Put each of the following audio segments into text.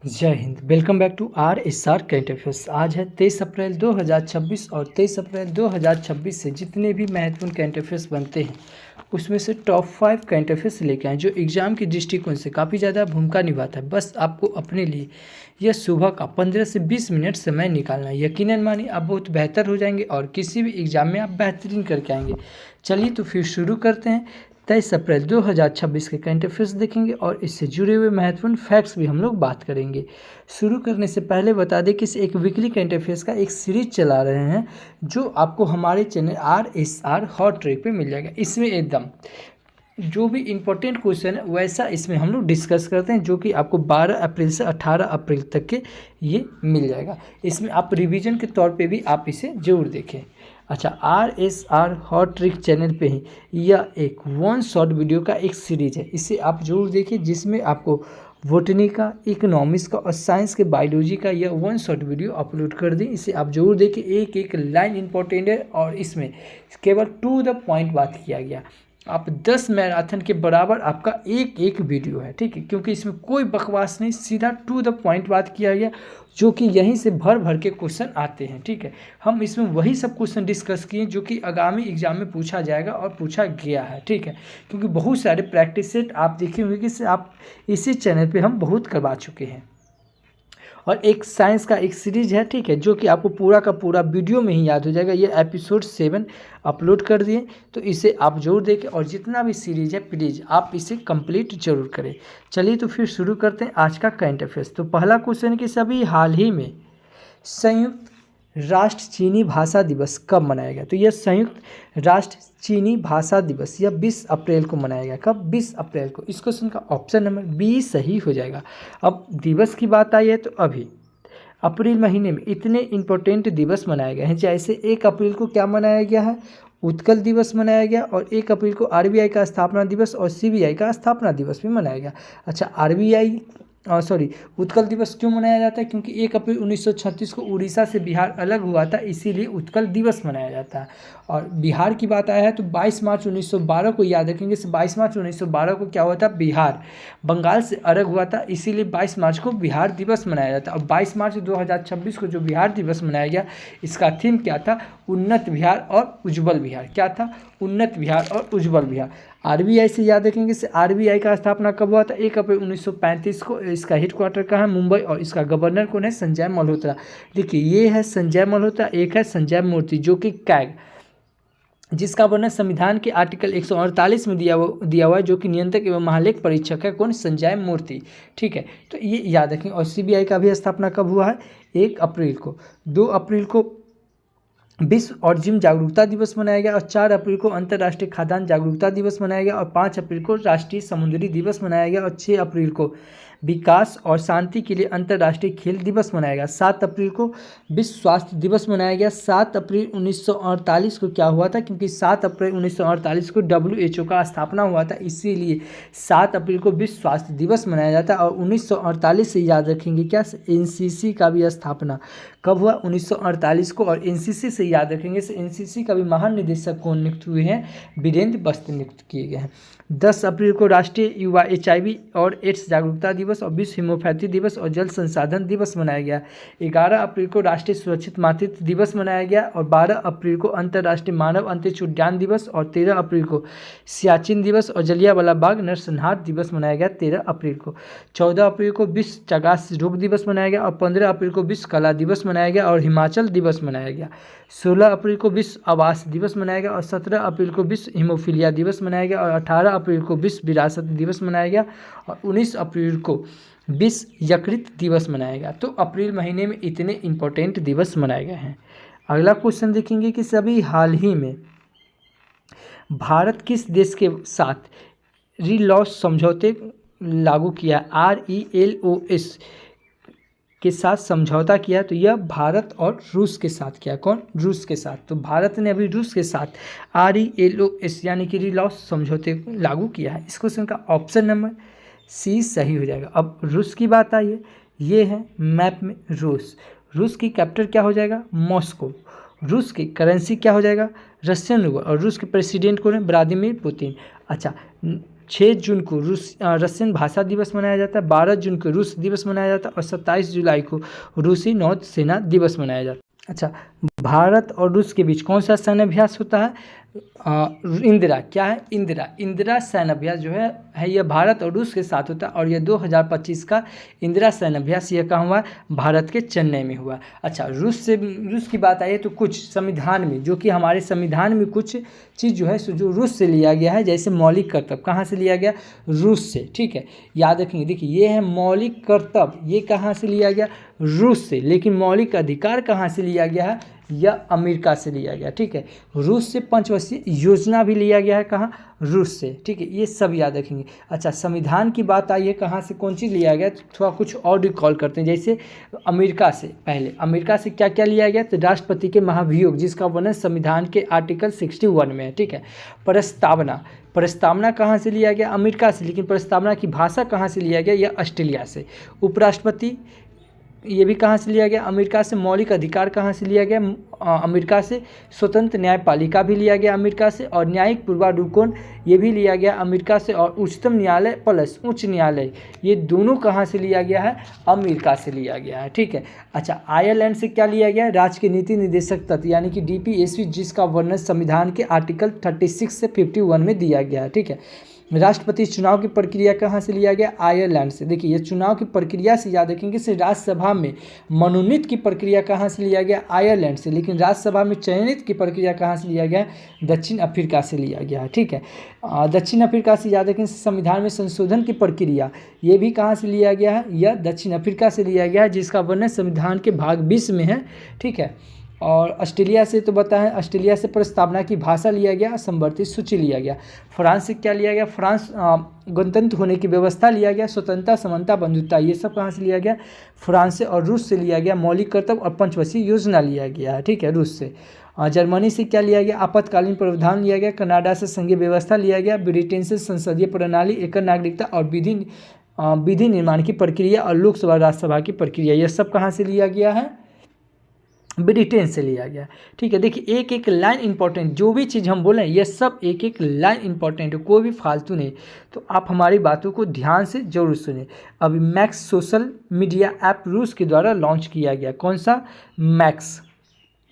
जय हिंद। Welcome back to RSR current affairs. आज है 23 अप्रैल 2026 और 23 अप्रैल 2026 से जितने भी महत्वपूर्ण करंट अफेयर्स बनते हैं उसमें से टॉप 5 करंट अफेयर्स लेके आए जो एग्जाम के दृष्टिकोण से काफ़ी ज़्यादा भूमिका निभाता है। बस आपको अपने लिए यह सुबह का 15 से 20 मिनट समय निकालना है। यकीनन मानिए आप बहुत बेहतर हो जाएंगे और किसी भी एग्जाम में आप बेहतरीन करके आएंगे। चलिए तो फिर शुरू करते हैं। 23 अप्रैल 2026 के करंट अफेयर्स देखेंगे और इससे जुड़े हुए महत्वपूर्ण फैक्ट्स भी हम लोग बात करेंगे। शुरू करने से पहले बता दें कि इस एक वीकली करंट अफेयर्स का एक सीरीज चला रहे हैं जो आपको हमारे चैनल RSR हॉट ट्रैक पे मिल जाएगा। इसमें एकदम जो भी इम्पोर्टेंट क्वेश्चन है वैसा इसमें हम लोग डिस्कस करते हैं जो कि आपको 12 अप्रैल से 18 अप्रैल तक के ये मिल जाएगा। इसमें आप रिवीजन के तौर पे भी आप इसे जरूर देखें। अच्छा, RSR हॉट ट्रिक चैनल पे ही यह एक वन शॉट वीडियो का एक सीरीज है, इसे आप जरूर देखिए जिसमें आपको बोटनी का, इकोनॉमिक्स का और साइंस के बायोलॉजी का यह वन शॉट वीडियो अपलोड कर दी। इसे आप जरूर देखिए, एक एक लाइन इंपॉर्टेंट है और इसमें केवल टू द पॉइंट बात किया गया। आप 10 मैराथन के बराबर आपका एक एक वीडियो है, ठीक है, क्योंकि इसमें कोई बकवास नहीं, सीधा टू द पॉइंट बात किया गया जो कि यहीं से भर भर के क्वेश्चन आते हैं। ठीक है, हम इसमें वही सब क्वेश्चन डिस्कस किए जो कि आगामी एग्जाम में पूछा जाएगा और पूछा गया है। ठीक है, क्योंकि बहुत सारे प्रैक्टिस सेट आप देखे होंगे कि आप इसी चैनल पे हम बहुत करवा चुके हैं। और एक साइंस का एक सीरीज है, ठीक है, जो कि आपको पूरा का पूरा वीडियो में ही याद हो जाएगा। ये एपिसोड 7 अपलोड कर दिए, तो इसे आप जरूर देखें और जितना भी सीरीज है प्लीज़ आप इसे कंप्लीट जरूर करें। चलिए तो फिर शुरू करते हैं आज का करंट अफेयर्स। तो पहला क्वेश्चन कि सभी हाल ही में संयुक्त राष्ट्र चीनी भाषा दिवस कब मनाया गया? तो यह संयुक्त राष्ट्र चीनी भाषा दिवस यह 20 अप्रैल को मनाया गया। कब? 20 अप्रैल को। इस क्वेश्चन का ऑप्शन नंबर बी सही हो जाएगा। अब दिवस की बात आई है तो अभी अप्रैल महीने में इतने इम्पोर्टेंट दिवस मनाए गए हैं। जैसे 1 अप्रैल को क्या मनाया गया है? उत्कल दिवस मनाया गया, और 1 अप्रैल को RBI का स्थापना दिवस और CBI का स्थापना दिवस भी मनाया गया। अच्छा, उत्कल दिवस क्यों मनाया जाता है? क्योंकि 1 अप्रैल 1936 को उड़ीसा से बिहार अलग हुआ था, इसीलिए उत्कल दिवस मनाया जाता है। और बिहार की बात आया है तो 22 मार्च 1912 को याद रखेंगे। 22 मार्च 1912 को क्या हुआ था? बिहार बंगाल से अलग हुआ था, इसीलिए 22 मार्च को बिहार दिवस मनाया जाता है। और 22 मार्च 2026 को जो बिहार दिवस मनाया गया, इसका थीम क्या था? उन्नत बिहार और उज्जवल बिहार। क्या था? उन्नत बिहार और उज्जवल बिहार। RBI से याद रखेंगे। RBI का स्थापना कब हुआ था? 1 अप्रैल 1935 को। इसका हेडक्वार्टर कहाँ है? मुंबई। और इसका गवर्नर कौन है? संजय मल्होत्रा। देखिए, ये है संजय मल्होत्रा, एक है संजय मूर्ति जो कि कैग, जिसका वर्णन संविधान के आर्टिकल 148 में दिया हुआ है, जो कि नियंत्रक एवं महालेख परीक्षक है। कौन? संजय मूर्ति। ठीक है, तो ये याद रखें। और CBI का भी स्थापना कब हुआ है? 1 अप्रैल को। 2 अप्रैल को विश्व और जिम जागरूकता दिवस मनाया गया, और 4 अप्रैल को अंतर्राष्ट्रीय खाद्यान्न जागरूकता दिवस मनाया गया, और 5 अप्रैल को राष्ट्रीय समुद्री दिवस मनाया गया, और 6 अप्रैल को विकास और शांति के लिए अंतर्राष्ट्रीय खेल दिवस मनाया गया। 7 अप्रैल को विश्व स्वास्थ्य दिवस मनाया गया। 7 अप्रैल 1948 को क्या हुआ था? क्योंकि 7 अप्रैल 1948 को WHO का स्थापना हुआ था, इसीलिए 7 अप्रैल को विश्व स्वास्थ्य दिवस मनाया जाता है। और 1948 से याद रखेंगे क्या? NCC का भी स्थापना कब हुआ? 1948 को। और NCC से याद रखेंगे NCC का भी महानिदेशक कौन नियुक्त हुए हैं? वीरेंद्र बस्त्र नियुक्त किए गए हैं। 10 अप्रैल को राष्ट्रीय युवा HIV और एड्स जागरूकता दिवस और विश्व होम्योपैथी दिवस और जल संसाधन दिवस मनाया गया। 11 अप्रैल को राष्ट्रीय सुरक्षित मातृत्व दिवस मनाया गया, और 12 अप्रैल को अंतर्राष्ट्रीय मानव अंतरिक्ष उद्यान दिवस, और 13 अप्रैल को सियाचिन दिवस और जलियांवाला बाग नरसंहार दिवस मनाया गया 13 अप्रैल को। 14 अप्रैल को विश्व चगास रोग दिवस मनाया गया, और 15 अप्रैल को विश्व कला दिवस मनाया गया और हिमाचल दिवस मनाया गया। 16 अप्रैल को विश्व आवास दिवस मनाया गया, और 17 अप्रैल को विश्व हीमोफीलिया दिवस मनाया गया, और 18 अप्रैल को विश्व विरासत दिवस मनाया गया, और 19 अप्रैल को विश्व यकृत दिवस मनाया गया। तो अप्रैल महीने में इतने इम्पोर्टेंट दिवस मनाए गए हैं। अगला क्वेश्चन देखेंगे कि सभी हाल ही में भारत किस देश के साथ रिलॉस समझौते लागू किया? RELOS के साथ समझौता किया, तो यह भारत और रूस के साथ किया। कौन? रूस के साथ। तो भारत ने अभी रूस के साथ RELOS यानी कि रिलॉस समझौते लागू किया है। इस क्वेश्चन का ऑप्शन नंबर C सही हो जाएगा। अब रूस की बात आई है, ये है मैप में रूस। रूस की कैपिटल क्या हो जाएगा? मॉस्को। रूस की करेंसी क्या हो जाएगा? Russian rouble. और रूस के प्रेसिडेंट कौन है? Vladimir Putin. अच्छा, 6 जून को रशियन भाषा दिवस मनाया जाता है, 12 जून को रूस दिवस मनाया जाता है और 27 जुलाई को रूसी नौसेना दिवस मनाया जाता है। अच्छा, भारत और रूस के बीच कौन सा सैन्य अभ्यास होता है? इंदिरा, क्या है? इंदिरा सैन्य अभ्यास जो है यह भारत और रूस के साथ होता है और यह 2025 का इंदिरा सैन्य अभ्यास यह कहाँ हुआ? भारत के चेन्नई में हुआ। अच्छा, रूस की बात आई है तो कुछ संविधान में, जो कि हमारे संविधान में कुछ चीज़ जो है जो रूस से लिया गया है, जैसे मौलिक कर्तव्य कहाँ से लिया गया? रूस से। ठीक है, याद रखेंगे। देखिए, ये है मौलिक कर्तव्य, ये कहाँ से लिया गया? रूस से। लेकिन मौलिक अधिकार कहाँ से लिया गया है? यह अमेरिका से लिया गया। ठीक है, रूस से पंचवर्षीय योजना भी लिया गया है, कहाँ? रूस से। ठीक है, ये सब याद रखेंगे। अच्छा, संविधान की बात आई है, कहाँ से कौन चीज़ लिया गया? तो थोड़ा कुछ और रिकॉल करते हैं। जैसे अमेरिका से, पहले अमेरिका से क्या क्या लिया गया? तो राष्ट्रपति के महाभियोग, जिसका वर्णन संविधान के आर्टिकल 61 में है। ठीक है, प्रस्तावना कहाँ से लिया गया? अमेरिका से। लेकिन प्रस्तावना की भाषा कहाँ से लिया गया? यह ऑस्ट्रेलिया से। उपराष्ट्रपति, ये भी कहाँ से लिया गया? अमेरिका से। मौलिक अधिकार कहाँ से लिया गया? अमेरिका से। स्वतंत्र न्यायपालिका भी लिया गया अमेरिका से और न्यायिक पूर्वाधिकार ये भी लिया गया अमेरिका से और उच्चतम न्यायालय प्लस उच्च न्यायालय ये दोनों कहाँ से लिया गया है? अमेरिका से लिया गया है। ठीक है। अच्छा, आयरलैंड से क्या लिया गया? राज्य के नीति निर्देशक तत्व यानी कि DPSP, जिसका वर्णन संविधान के आर्टिकल 36 से 51 में दिया गया है। ठीक है। राष्ट्रपति चुनाव की प्रक्रिया कहाँ से लिया गया? आयरलैंड से। देखिए, ये चुनाव की प्रक्रिया से याद रखेंगे से राज्यसभा में मनोनीत की प्रक्रिया कहाँ से लिया गया? आयरलैंड से। लेकिन राज्यसभा में चयनित की प्रक्रिया कहाँ से लिया गया? दक्षिण अफ्रीका से लिया गया है। ठीक है, दक्षिण अफ्रीका से याद रखेंगे संविधान में संशोधन की प्रक्रिया ये भी कहाँ से लिया गया है? यह दक्षिण अफ्रीका से लिया गया है, जिसका वर्णन संविधान के भाग 20 में है। ठीक है। और ऑस्ट्रेलिया से तो बताएं, ऑस्ट्रेलिया से प्रस्तावना की भाषा लिया गया, संवर्धित सूची लिया गया। फ्रांस से क्या लिया गया? फ्रांस गणतंत्र होने की व्यवस्था लिया गया, स्वतंत्रता, समानता, बंधुता, ये सब कहाँ से लिया गया? फ्रांस से। और रूस से लिया गया मौलिक कर्तव्य और पंचवर्षीय योजना लिया गया है। ठीक है, रूस से। जर्मनी से क्या लिया गया? आपातकालीन प्रावधान लिया गया। कनाडा से संघीय व्यवस्था लिया गया। ब्रिटेन से संसदीय प्रणाली, एकल नागरिकता और विधि निर्माण की प्रक्रिया और लोकसभा राज्यसभा की प्रक्रिया, यह सब कहाँ से लिया गया है? ब्रिटेन से लिया गया। ठीक है, देखिए एक एक लाइन इंपॉर्टेंट, जो भी चीज़ हम बोलें ये सब एक एक लाइन इंपॉर्टेंट है, कोई भी फालतू नहीं। तो आप हमारी बातों को ध्यान से जरूर सुने। अभी मैक्स सोशल मीडिया ऐप रूस के द्वारा लॉन्च किया गया। कौन सा? Max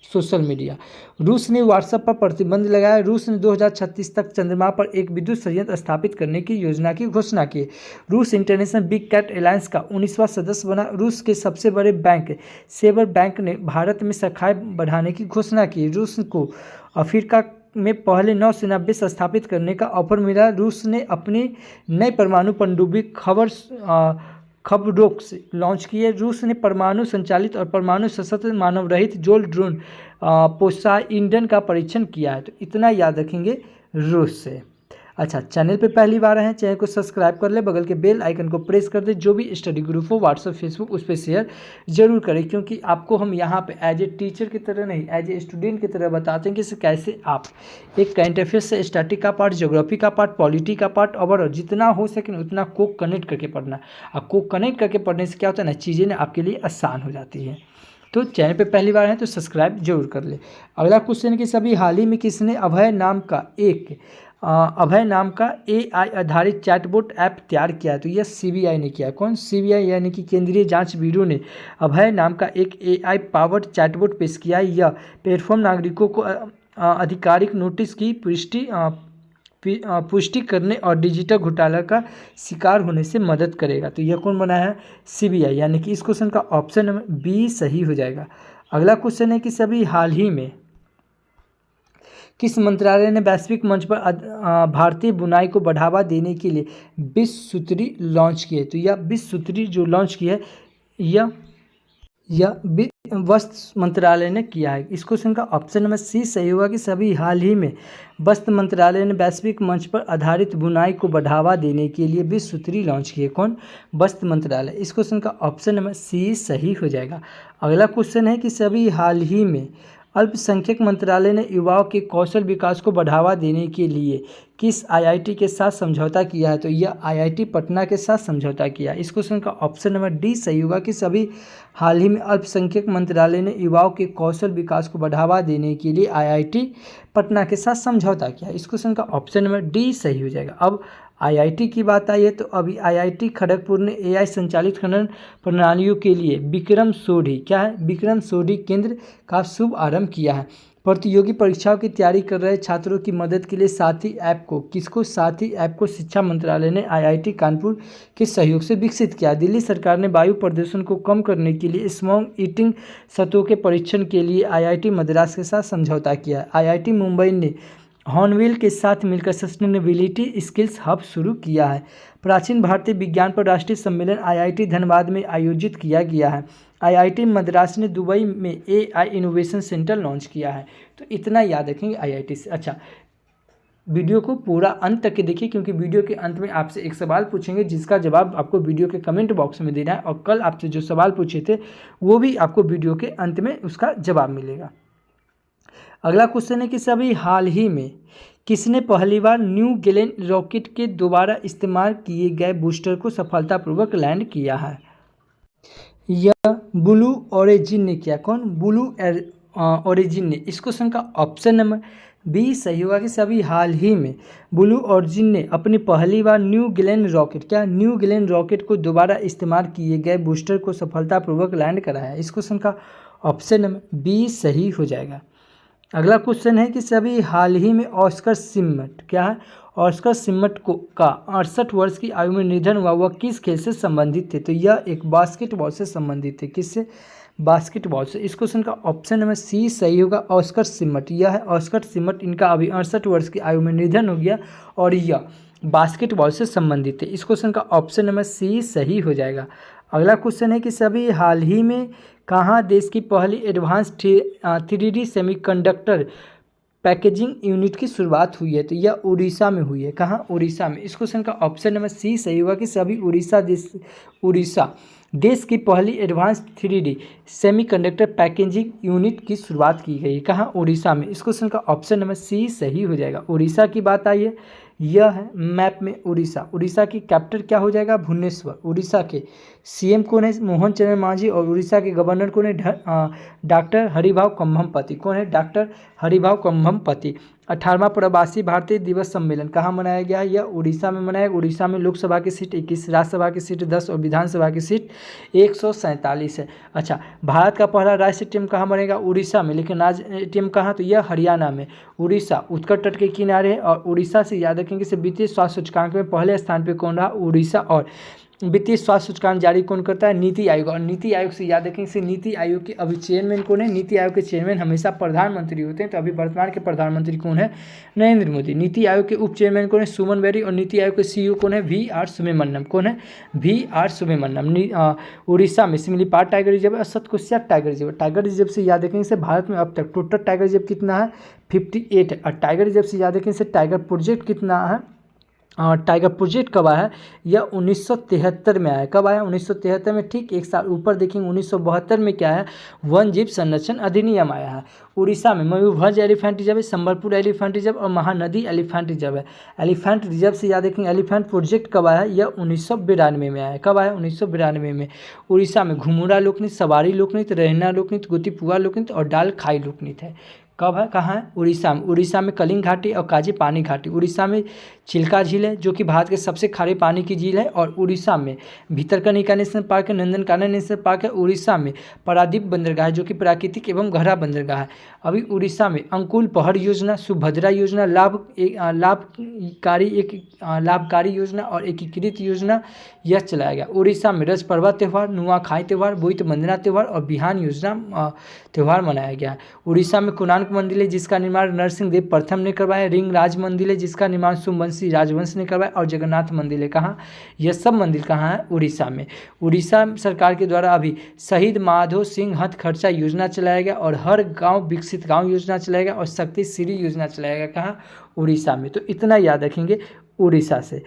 social media. रूस ने व्हाट्सएप पर प्रतिबंध लगाया। रूस ने 2036 तक चंद्रमा पर एक विद्युत संयंत्र स्थापित करने की योजना की घोषणा की। रूस इंटरनेशनल बिग कैट अलायंस का 19वां सदस्य बना। रूस के सबसे बड़े बैंक सेबर बैंक ने भारत में शाखाएं बढ़ाने की घोषणा की। रूस को अफ्रीका में पहले नौसेना बेस स्थापित करने का ऑफर मिला। रूस ने अपनी नई परमाणु पनडुब्बी खबरोक्स लॉन्च किए। रूस ने परमाणु संचालित और परमाणु सशस्त्र मानव रहित जोल ड्रोन पोसाइडन का परीक्षण किया है। तो इतना याद रखेंगे रूस से। अच्छा, चैनल पे पहली बार आए हैं, चैनल को सब्सक्राइब कर ले, बगल के बेल आइकन को प्रेस कर दे। जो भी स्टडी ग्रुप हो व्हाट्सएप, फेसबुक, उस पर शेयर जरूर करें, क्योंकि आपको हम यहाँ पे एज ए टीचर की तरह नहीं, एज ए स्टूडेंट की तरह बताते हैं कि कैसे आप एक करंट अफेयर्स से स्टैटिक का पार्ट, ज्योग्राफी का पार्ट, पॉलिटी का पार्ट और जितना हो सके उतना को कनेक्ट करके पढ़ना। अब को कनेक्ट करके पढ़ने से क्या होता है ना, चीज़ें ना आपके लिए आसान हो जाती है। तो चैनल पे पहली बार है तो सब्सक्राइब जरूर कर ले। अगला क्वेश्चन कि सभी हाल ही में किसने अभय नाम का AI आधारित चैटबॉट ऐप तैयार किया है? तो यह CBI ने किया। कौन? CBI यानी कि केंद्रीय जांच ब्यूरो ने अभय नाम का एक AI पावर्ड चैटबॉट पेश किया है। यह प्लेटफॉर्म नागरिकों को आधिकारिक नोटिस की पुष्टि करने और डिजिटल घोटाला का शिकार होने से मदद करेगा। तो यह कौन बनाया है? CBI, यानी कि इस क्वेश्चन का ऑप्शन नंबर B सही हो जाएगा। अगला क्वेश्चन है कि सभी हाल ही में किस मंत्रालय ने वैश्विक मंच पर भारतीय बुनाई को बढ़ावा देने के लिए 20 सूत्री लॉन्च की है? तो यह 20 सूत्री जो लॉन्च की है यह वस्त्र मंत्रालय ने किया है। इस क्वेश्चन का ऑप्शन नंबर C सही होगा कि सभी हाल ही में वस्त्र मंत्रालय ने वैश्विक मंच पर आधारित बुनाई को बढ़ावा देने के लिए 20 सूत्री लॉन्च की है। कौन? वस्त्र मंत्रालय। इस क्वेश्चन का ऑप्शन नंबर C सही हो जाएगा। अगला क्वेश्चन है कि सभी हाल ही में अल्पसंख्यक मंत्रालय ने युवाओं के कौशल विकास को बढ़ावा देने के लिए किस IIT के साथ समझौता किया है? तो यह IIT पटना के साथ समझौता किया। इस क्वेश्चन का ऑप्शन नंबर D सही होगा कि सभी हाल ही में अल्पसंख्यक मंत्रालय ने युवाओं के कौशल विकास को बढ़ावा देने के लिए IIT पटना के साथ समझौता किया। इस क्वेश्चन का ऑप्शन नंबर D सही हो जाएगा। अब आईआईटी की बात आई है तो अभी आईआईटी खड़गपुर ने एआई संचालित खनन प्रणालियों के लिए विक्रम सोढ़ी विक्रम सोढ़ी केंद्र का शुभ आरंभ किया है। प्रतियोगी परीक्षाओं की तैयारी कर रहे छात्रों की मदद के लिए साथी ऐप को शिक्षा मंत्रालय ने आईआईटी कानपुर के सहयोग से विकसित किया। दिल्ली सरकार ने वायु प्रदूषण को कम करने के लिए स्मॉग ईटिंग सतहों के परीक्षण के लिए आईआईटी मद्रास के साथ समझौता किया। आईआईटी मुंबई ने हॉर्नबिल के साथ मिलकर सस्टेनेबिलिटी स्किल्स हब शुरू किया है। प्राचीन भारतीय विज्ञान पर राष्ट्रीय सम्मेलन आईआईटी धनबाद में आयोजित किया गया है। आईआईटी मद्रास ने दुबई में एआई इनोवेशन सेंटर लॉन्च किया है। तो इतना याद रखेंगे आईआईटी से। अच्छा, वीडियो को पूरा अंत तक के देखिए, क्योंकि वीडियो के अंत में आपसे एक सवाल पूछेंगे जिसका जवाब आपको वीडियो के कमेंट बॉक्स में देना है, और कल आपसे जो सवाल पूछे थे वो भी आपको वीडियो के अंत में उसका जवाब मिलेगा। अगला क्वेश्चन है कि सभी हाल ही में किसने पहली बार न्यू गेलेन रॉकेट के दोबारा इस्तेमाल किए गए बूस्टर को सफलतापूर्वक लैंड किया है? यह ब्लू ओरिजिन ने किया। कौन? ब्लू ओरिजिन ने। इस क्वेश्चन का ऑप्शन नंबर बी सही होगा कि सभी हाल ही में ब्लू ओरिजिन ने अपनी पहली बार न्यू गेलेन रॉकेट को दोबारा इस्तेमाल किए गए बूस्टर को सफलतापूर्वक लैंड कराया। इस क्वेश्चन का ऑप्शन नंबर बी सही हो जाएगा। अगला क्वेश्चन है कि सभी हाल ही में ऑस्कर सिमट का 68 वर्ष की आयु में निधन हुआ, वह किस खेल से संबंधित थे? तो यह एक बास्केटबॉल से संबंधित थे। किससे? बास्केटबॉल से। इस क्वेश्चन का ऑप्शन नंबर सी सही होगा, ऑस्कर सिमट। यह है ऑस्कर सिमट, इनका अभी 68 वर्ष की आयु में निधन हो गया और यह बास्केटबॉल से संबंधित थे। इस क्वेश्चन का ऑप्शन नंबर सी सही हो जाएगा। अगला क्वेश्चन है कि सभी हाल ही में कहाँ देश की पहली advance 3D semiconductor packaging unit की शुरुआत हुई है? तो यह उड़ीसा में हुई है। कहाँ? उड़ीसा में। इस क्वेश्चन का ऑप्शन नंबर सी सही होगा कि सभी उड़ीसा देश की पहली advance 3D semiconductor packaging unit की शुरुआत की गई है। कहाँ? उड़ीसा में। इस क्वेश्चन का ऑप्शन नंबर सी सही हो जाएगा। उड़ीसा की बात आई है, यह है मैप में उड़ीसा। उड़ीसा की कैपिटल क्या हो जाएगा? भुवनेश्वर। उड़ीसा के सीएम कौन है? मोहन चरण मांझी। और उड़ीसा के गवर्नर कौन है? डॉक्टर हरिभाऊ कंभमपति। कौन है? डॉक्टर हरिभाऊ कंभमपति। 18वां प्रवासी भारतीय दिवस सम्मेलन कहाँ मनाया गया है? यह उड़ीसा में मनाया। उड़ीसा में लोकसभा की सीट 21, राज्यसभा की सीट 10 और विधानसभा की सीट 147 है। अच्छा, भारत का पहला राष्ट्रीय टीम कहाँ बनेगा? उड़ीसा में। लेकिन राज्य टीम कहाँ? तो यह हरियाणा में। उड़ीसा उत्तर तट के किनारे है और उड़ीसा से याद रखेंगे से वित्तीय स्वास्थ्य सूचकांक में पहले स्थान पर कौन रहा? उड़ीसा। और वित्तीय स्वास्थ्य सूचकांक जारी कौन करता है? नीति आयोग। और नीति आयोग से याद रखेंगे से नीति आयोग के अभी चेयरमैन कौन है? नीति आयोग के चेयरमैन हमेशा प्रधानमंत्री होते हैं, तो अभी वर्तमान के प्रधानमंत्री कौन है? नरेंद्र मोदी। नीति आयोग के उप चेयरमैन कौन है? सुमन बेरी। और नीति आयोग के सीईओ कौन है? VR सुब्रमण्यम। कौन है? VR सुब्रमण्यम। उड़ीसा में सिमलीपाल टाइगर रिजर्व और Satkosia tiger reserve. Tiger reserve से याद रखेंगे से भारत में अब तक टोटल टाइगर रिजर्व कितना है? 58 है। और टाइगर रिजर्व से याद रखेंगे से टाइगर प्रोजेक्ट कितना है? टाइगर प्रोजेक्ट कब आया है? यह 1973 में आया। कब आया? 1973 में। ठीक एक साल ऊपर देखेंगे 1972 में क्या है? वन जीव संरक्षण अधिनियम आया है। उड़ीसा में मयूरभंज एलिफेंट रिजर्व है, संबलपुर एलिफेंट रिजर्व और महानदी एलिफेंट रिजर्व है। एलिफेंट रिजर्व से याद रखेंगे एलिफेंट प्रोजेक्ट कब आया? यह 1992 में आया। कब आया? 1992 में। उड़ीसा में घुमुरा लोकनृत्य, सवारी लोकनृत्य, रहना लोकनृत्य, गोतीपुआ लोकनृत्य और डाल खाई लोकनृत्य है। कब है? कहाँ है? उड़ीसा में। उड़ीसा में कलिंग घाटी और काजी पानी घाटी। उड़ीसा में चिल्का झील है जो कि भारत के सबसे खारे पानी की झील है। और उड़ीसा में भितरकनिका नेशनल पार्क है, नंदनकानन नेशनल पार्क है। उड़ीसा में पारादीप बंदरगाह है जो कि प्राकृतिक एवं गहरा बंदरगाह है। अभी उड़ीसा में अंकुल पहाड़ योजना, सुभद्रा योजना, लाभकारी योजना और एकीकृत योजना यह चलाया गया। उड़ीसा में रज पर्वा त्यौहार, नुआखाई त्यौहार, बोईत वंदना त्यौहार और बिहान योजना त्यौहार मनाया गया है। उड़ीसा में कोणार्क मंदिर है जिसका निर्माण नरसिंह देव प्रथम ने करवाया। रिंग राज मंदिर है जिसका निर्माण सोमवंशी राजवंश ने करवाया। और जगन्नाथ मंदिर है कहाँ? यह सब मंदिर कहाँ है? उड़ीसा में। उड़ीसा सरकार के द्वारा अभी शहीद माधो सिंह हथ खर्चा योजना चलाया गया और हर गांव विकसित गांव योजना चलाया गया और शक्ति श्री योजना चलाया गया। कहाँ? उड़ीसा में। तो इतना याद रखेंगे उड़ीसा से।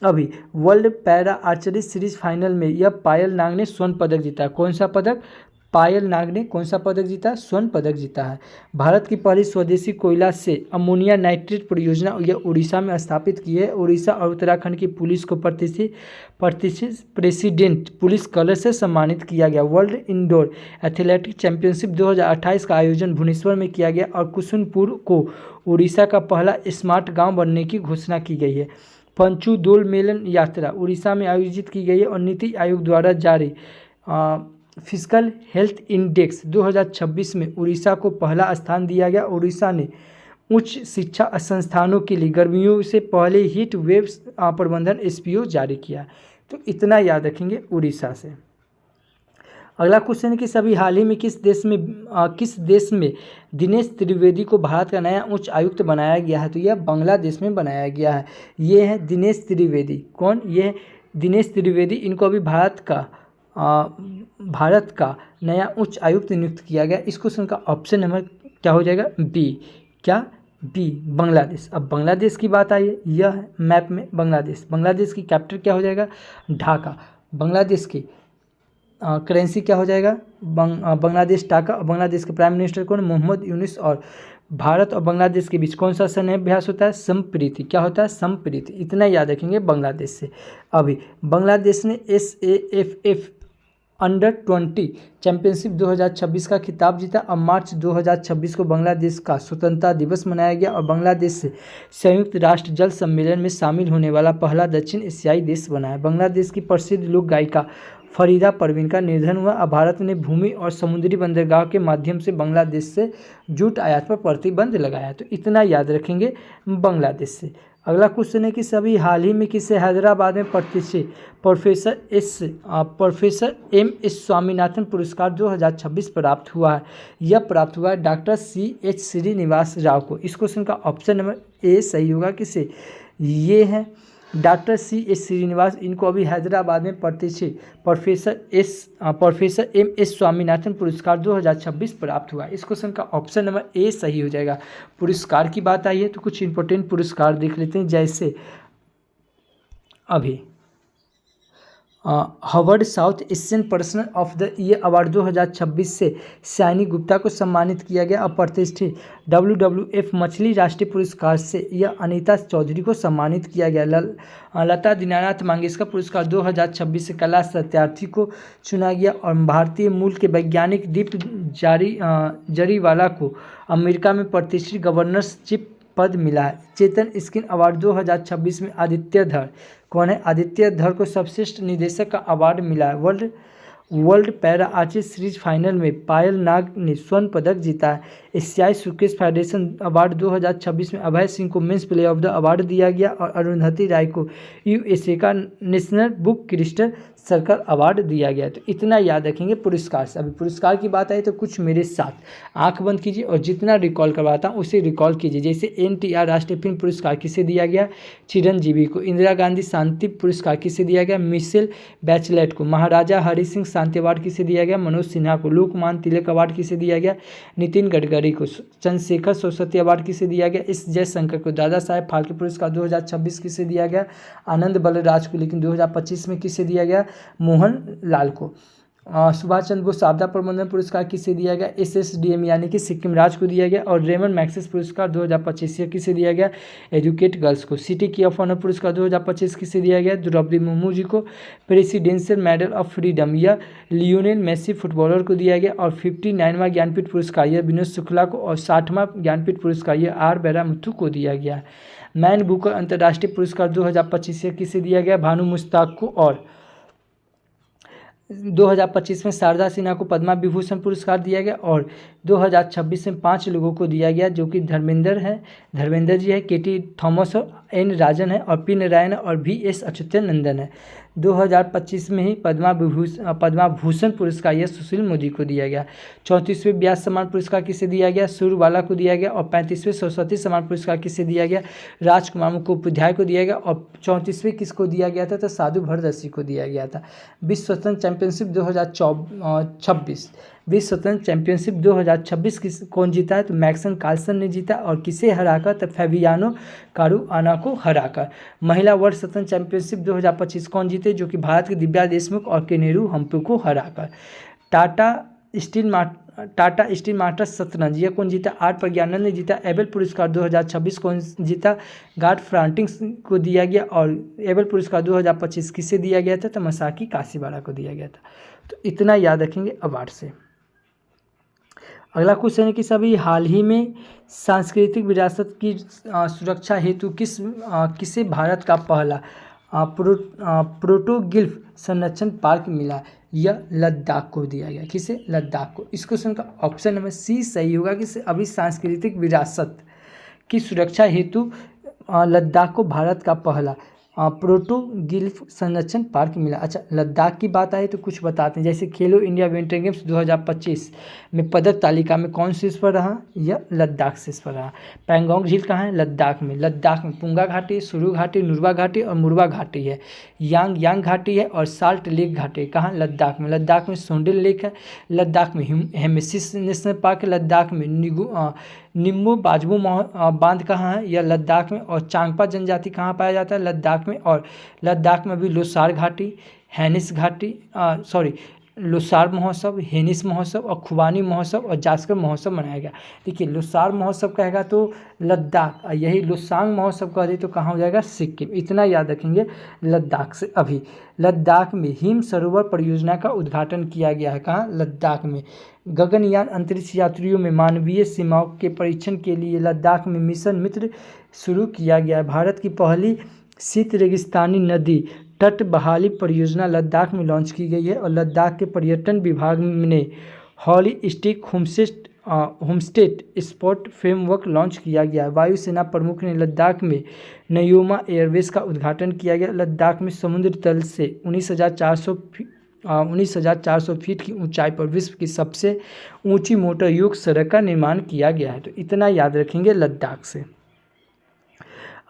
अभी world para archery series final में यह पायल नाग ने स्वर्ण पदक जीता। कौन सा पदक? पायल नाग ने कौन सा पदक जीता? स्वर्ण पदक जीता है। भारत की पहली स्वदेशी कोयला से अमोनिया नाइट्रेट परियोजना यह उड़ीसा में स्थापित की है। उड़ीसा और उत्तराखंड की पुलिस को प्रेसिडेंट पुलिस कलर से सम्मानित किया गया। वर्ल्ड इंडोर एथलेटिक चैंपियनशिप 2028 का आयोजन भुवनेश्वर में किया गया और कुसुमपुर को उड़ीसा का पहला स्मार्ट गाँव बनने की घोषणा की गई है। पंचुदोल मेलन यात्रा उड़ीसा में आयोजित की गई है और नीति आयोग द्वारा जारी फिजिकल हेल्थ इंडेक्स 2026 में उड़ीसा को पहला स्थान दिया गया। उड़ीसा ने उच्च शिक्षा संस्थानों के लिए गर्मियों से पहले हीट वेव प्रबंधन एसपीओ जारी किया। तो इतना याद रखेंगे उड़ीसा से। अगला क्वेश्चन है कि सभी हाल ही में किस देश में दिनेश त्रिवेदी को भारत का नया उच्च आयुक्त बनाया गया है? तो यह बांग्लादेश में बनाया गया है। ये है दिनेश त्रिवेदी। कौन? ये है दिनेश त्रिवेदी। इनको अभी भारत का नया उच्च आयुक्त नियुक्त किया गया। इस क्वेश्चन का ऑप्शन नंबर क्या हो जाएगा? बी। क्या? बी, बांग्लादेश। अब बांग्लादेश की बात आई है, यह है मैप में बांग्लादेश। बांग्लादेश की कैपिटल क्या हो जाएगा? ढाका। बांग्लादेश की करेंसी क्या हो जाएगा? बांग्लादेश टाका। बांग्लादेश के प्राइम मिनिस्टर कौन? मोहम्मद यूनुस। और भारत और बांग्लादेश के बीच कौन सा सैन्य अभ्यास होता है? संप्रीति। क्या होता है? संप्रीति। इतना याद रखेंगे बांग्लादेश से। अभी बांग्लादेश ने SAFF अंडर-20 चैंपियनशिप 2026 का खिताब जीता। अब मार्च 2026 को बांग्लादेश का स्वतंत्रता दिवस मनाया गया और बांग्लादेश से संयुक्त राष्ट्र जल सम्मेलन में शामिल होने वाला पहला दक्षिण एशियाई देश बना है। बांग्लादेश की प्रसिद्ध लोक गायिका फरीदा परवीन का निधन हुआ। अब भारत ने भूमि और समुद्री बंदरगाह के माध्यम से बांग्लादेश से जूट आयात पर प्रतिबंध लगाया। तो इतना याद रखेंगे बांग्लादेश से। अगला क्वेश्चन है कि सभी हाल ही में किसे हैदराबाद में प्रतिष्ठित प्रोफेसर MS स्वामीनाथन पुरस्कार 2026 प्राप्त हुआ है? यह प्राप्त हुआ है डॉक्टर CH श्रीनिवास राव को। इस क्वेश्चन का ऑप्शन नंबर ए सही होगा। किसे? ये है डॉक्टर CH श्रीनिवास। इनको अभी हैदराबाद में प्रतिष्ठित प्रोफेसर MS स्वामीनाथन पुरस्कार 2026 प्राप्त हुआ। इस क्वेश्चन का ऑप्शन नंबर ए सही हो जाएगा। पुरस्कार की बात आई है तो कुछ इंपॉर्टेंट पुरस्कार देख लेते हैं। जैसे अभी Harvard south Asian person of the year award 2026 से सैनी गुप्ता को सम्मानित किया गया। और प्रतिष्ठित WWF मछली राष्ट्रीय पुरस्कार से यह अनीता चौधरी को सम्मानित किया गया। लता दीनानाथ मंगेशकर पुरस्कार 2026 से कला सत्यार्थी को चुना गया। और भारतीय मूल के वैज्ञानिक दीप जरीवाला को अमेरिका में प्रतिष्ठित गवर्नरशिप पद मिला है। चेतन स्क्रीन अवार्ड 2026 में आदित्य धर। कौन है? आदित्य धर को सर्वश्रेष्ठ निर्देशक का अवार्ड मिला है। World para archery series final में पायल नाग ने स्वर्ण पदक जीता है। एशियाई सुकेश फेडरेशन अवार्ड 2026 में अभय सिंह को men's player of the award दिया गया। और अरुंधति राय को USA का national book crystal circle award दिया गया। तो इतना याद रखेंगे पुरस्कार से। अभी पुरस्कार की बात आई तो कुछ मेरे साथ आंख बंद कीजिए और जितना रिकॉल करवाता हूँ उसे रिकॉल कीजिए। जैसे NTR राष्ट्रीय फिल्म पुरस्कार किसे दिया गया? चिरंजीवी को। इंदिरा गांधी शांति पुरस्कार किसे दिया गया? मिशेल बैचलेट को। महाराजा हरि सिंह शांति अवार्ड किसे दिया गया? मनोज सिन्हा को। लोकमान्य तिलक अवार्ड किसे दिया गया? नितिन गडकरी को। चंद्रशेखर सरस्वती अवार्ड किसे दिया गया? S जयशंकर को। दादा साहेब फाल्के पुरस्कार 2026 किसे दिया गया? आनंद बलराज को। लेकिन 2025 में किसे दिया गया? मोहन लाल को। सुभाष चंद्र बोस आपदा प्रबंधन पुरस्कार किसे दिया गया? SSDM यानी कि सिक्किम राज को दिया गया। और रेमन मैक्सिस पुरस्कार 2025 किसे दिया गया? एजुकेट गर्ल्स को। सिटी की ऑफ ऑनर पुरस्कार 2025 किसे दिया गया? द्रौपदी मुर्मू जी को। प्रेसिडेंशियल मेडल ऑफ फ्रीडम यह लियोनेल मेसी फुटबॉलर को दिया गया। और 59वां ज्ञानपीठ पुरस्कार यह विनोद शुक्ला को। और 60वां ज्ञानपीठ पुरस्कार यह R बैरामुथु को दिया गया। मैन बुकर अंतर्राष्ट्रीय पुरस्कार 2025 किसे दिया गया? भानु मुश्ताक को। और 2025 में शारदा सिन्हा को पद्मा विभूषण पुरस्कार दिया गया। और 2026 में 5 लोगों को दिया गया जो कि धर्मेंद्र जी है, KT थॉमस और N राजन है और P नारायण और VS अच्युतानंदन है। 2025 में ही पद्मा भूषण पुरस्कार यह सुशील मोदी को दिया गया। 34वें व्यास सम्मान पुरस्कार किसे दिया गया? सूरवाला को दिया गया। और 35वें सरस्वती सम्मान पुरस्कार किसे दिया गया? राजकुमार मुखोपाध्याय को दिया गया। और 34वें किसको दिया गया था? तो साधु भरदसी को दिया गया था। विश्व स्वतंत्र चैंपियनशिप 2026 विश्व स्वतंत्र चैंपियनशिप 2026 कौन जीता है? तो मैक्सन कार्लसन ने जीता। और किसे हराकर? तो फैबियानो कारुआना को हराकर। महिला वर्ल्ड स्वतंत्र चैंपियनशिप 2025 कौन जीते? जो कि भारत के दिव्या देशमुख और केनेरू हम्पी को हराकर। टाटा स्टील मास्टर्स शतरंज यह कौन जीता? R प्रज्ञानंद ने जीता। एबल पुरस्कार 2026 कौन जीता? गार्ड फ्रांटिंग्स को दिया गया। और एबल पुरस्कार 2025 किसे दिया गया था? तो मसाकी काशीवाड़ा को दिया गया था। तो इतना याद रखेंगे अवार्ड से। अगला क्वेश्चन है कि सभी हाल ही में सांस्कृतिक विरासत की सुरक्षा हेतु किसे भारत का पहला प्रोटोगिल्फ संरक्षण पार्क मिला? यह लद्दाख को दिया गया। किसे? लद्दाख को। इस क्वेश्चन का ऑप्शन नंबर सी सही होगा कि अभी सांस्कृतिक विरासत की सुरक्षा हेतु लद्दाख को भारत का पहला प्रोटोगिल्फ संरक्षण पार्क मिला। अच्छा, लद्दाख की बात आए तो कुछ बताते हैं, जैसे खेलो इंडिया विंटर गेम्स 2025 में पदक तालिका में कौन शीर्ष पर रहा? यह लद्दाख शीर्ष पर रहा। पैंगोंग झील कहाँ है? लद्दाख में। लद्दाख में पुंगा घाटी, सुरु घाटी, नुरवा घाटी और मुरवा घाटी है। यांग घाटी है और साल्ट लेक घाटी कहाँ? लद्दाख में। लद्दाख में सोंडिल लेक है। लद्दाख में हेमेसिस नेशनल पार्क है। लद्दाख में निम्बू बाजबू बांध कहाँ है? यह लद्दाख में। और चांगपा जनजाति कहाँ पाया जाता है? लद्दाख में। और लद्दाख में भी लोसार घाटी, हैनिस घाटी लोसार महोत्सव, हेनिस महोत्सव और खुबानी महोत्सव और जास्कर महोत्सव मनाया गया। देखिए, लोसार महोत्सव कहेगा तो लद्दाख, यही लोसांग महोत्सव कह दे तो कहाँ हो जाएगा? सिक्किम। इतना याद रखेंगे लद्दाख से। अभी लद्दाख में हिम सरोवर परियोजना का उद्घाटन किया गया है। कहाँ? लद्दाख में। गगनयान अंतरिक्ष यात्रियों में मानवीय सीमाओं के परीक्षण के लिए लद्दाख में मिशन मित्र शुरू किया गया है। भारत की पहली शीत रेगिस्तानी नदी तट बहाली परियोजना लद्दाख में लॉन्च की गई है। और लद्दाख के पर्यटन विभाग ने holistic homestay spot framework launch किया गया है। वायुसेना प्रमुख ने लद्दाख में नयोमा एयरबेस का उद्घाटन किया गया। लद्दाख में समुद्र तल से 19,400 फीट की ऊंचाई पर विश्व की सबसे ऊंची मोटर युक्त सड़क का निर्माण किया गया है। तो इतना याद रखेंगे लद्दाख से।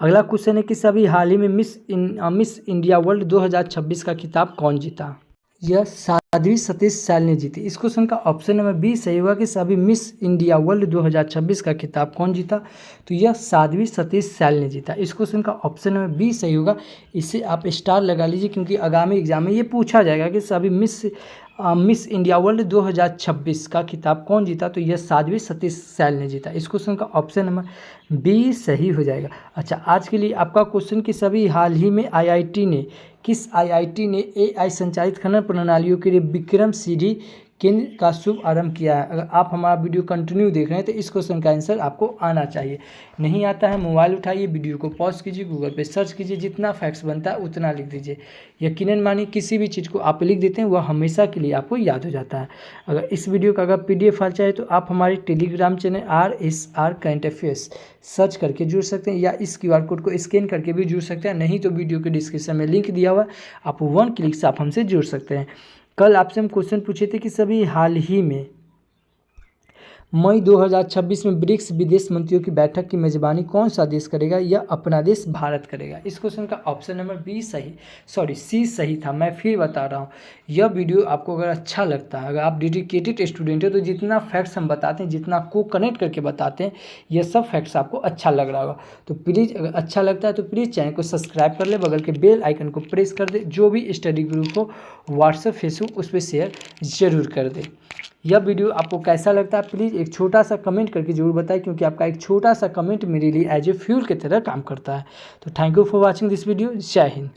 अगला क्वेश्चन है कि सभी हाल ही में मिस इंडिया वर्ल्ड 2026 का खिताब कौन जीता? यह साध्वी सतीश सैल ने जीती। इस क्वेश्चन का ऑप्शन नंबर बी सही होगा कि सभी मिस इंडिया वर्ल्ड 2026 का खिताब कौन जीता? तो यह साध्वी सतीश सैल ने जीता। इस क्वेश्चन का ऑप्शन नंबर बी सही होगा। इसे आप स्टार लगा लीजिए, क्योंकि आगामी एग्जाम में ये पूछा जाएगा कि सभी मिस इंडिया वर्ल्ड 2026 का खिताब कौन जीता? तो यह साध्वी सतीश सैल ने जीता। इस क्वेश्चन का ऑप्शन नंबर बी सही हो जाएगा। अच्छा, आज के लिए आपका क्वेश्चन कि सभी हाल ही में किस आईआईटी ने एआई संचालित खनन प्रणालियों के लिए विक्रम सीढ़ी केंद्र का शुभ आरंभ किया है? अगर आप हमारा वीडियो कंटिन्यू देख रहे हैं तो इस क्वेश्चन का आंसर आपको आना चाहिए। नहीं आता है, मोबाइल उठाइए, वीडियो को पॉज कीजिए, गूगल पे सर्च कीजिए, जितना फैक्ट्स बनता है उतना लिख दीजिए। यकीनन मानिए, किसी भी चीज़ को आप लिख देते हैं वह हमेशा के लिए आपको याद हो जाता है। अगर इस वीडियो का अगर PDF फाइल चाहिए तो आप हमारे Telegram channel RSR current affairs search करके जुड़ सकते हैं, या इस QR कोड को स्कैन करके भी जुड़ सकते हैं। नहीं तो वीडियो के डिस्क्रिप्शन में लिंक दिया हुआ है, आप 1 क्लिक से आप हमसे जुड़ सकते हैं। कल आपसे हम क्वेश्चन पूछे थे कि सभी हाल ही में मई 2026 में ब्रिक्स विदेश मंत्रियों की बैठक की मेजबानी कौन सा देश करेगा? यह अपना देश भारत करेगा। इस क्वेश्चन का ऑप्शन नंबर सी सही था। मैं फिर बता रहा हूँ, यह वीडियो आपको अगर अच्छा लगता है, अगर आप डेडिकेटेड स्टूडेंट हो, तो जितना फैक्ट्स हम बताते हैं, जितना को कनेक्ट करके बताते हैं, यह सब फैक्ट्स आपको अच्छा लग रहा होगा। तो प्लीज़, अगर अच्छा लगता है तो प्लीज़ चैनल को सब्सक्राइब कर ले, बगल के बेल आइकन को प्रेस कर दे। जो भी स्टडी ग्रुप हो, व्हाट्सएप, फेसबुक, उस पर शेयर ज़रूर कर दे। यह वीडियो आपको कैसा लगता है प्लीज़ एक छोटा सा कमेंट करके जरूर बताएं, क्योंकि आपका एक छोटा सा कमेंट मेरे लिए एज ए फ्यूल की तरह काम करता है। तो thank you for watching this video. जय हिंद।